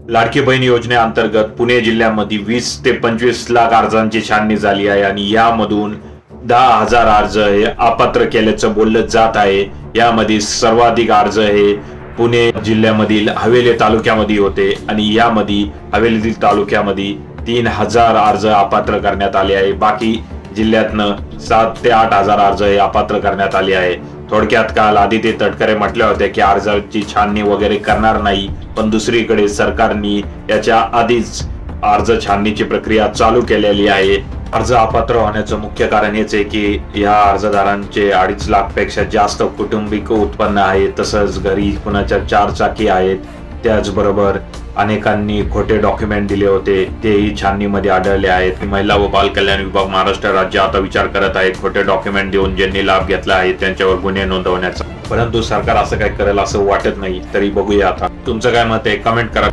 लाडकी बहीण योजनेअंतर्गत पुणे जिल्ह्यामध्ये 20 ते 25 लाख अर्जांची छाननी झाली आहे आणि यामधून 10,000 अर्ज हे अपात्र केल्याचं बोललं जात आहे। यामध्ये सर्वाधिक अर्ज हे पुणे जिल्ह्यामधील हवेली तालुक्यामध्ये होते आणि यामध्ये हवेली तालुक्यामध्ये 3,000 अर्ज अपात्र करण्यात आले आहे। बाकी जिल्ह्यातनं 7 ते 8,000 अर्ज हे अपात्र करण्यात आले आहे। थोडक्यात काल आदित्य तटकरे म्हटले होते की अर्जाची छाननी वगैरे करणार नाही, पण दुसरीकडे सरकारने याच्या आधीच अर्ज छाननीची प्रक्रिया चालू केलेली आहे। अर्ज अपात्र होण्याचं मुख्य कारण हेच आहे की या अर्जदारांचे 2.5 लाख पेक्षा जास्त कौटुंबिक उत्पन्न आहे, तसंच घरी कुणाच्या 4 चाकी आहेत। त्याचबरोबर अनेकांनी खोटे डॉक्युमेंट दिले होते, तेही छाननीमध्ये आढळले आहेत। महिला व बाल कल्याण विभाग महाराष्ट्र राज्य आता विचार करत आहे खोटे डॉक्युमेंट देऊन ज्यांनी लाभ घेतला आहे त्यांच्यावर गुन्हे नोंदवण्याचा, परंतु सरकार असं काय करेल असं वाटत नाही। तरी बघूया आता तुमचं काय मत आहे, कमेंट करा।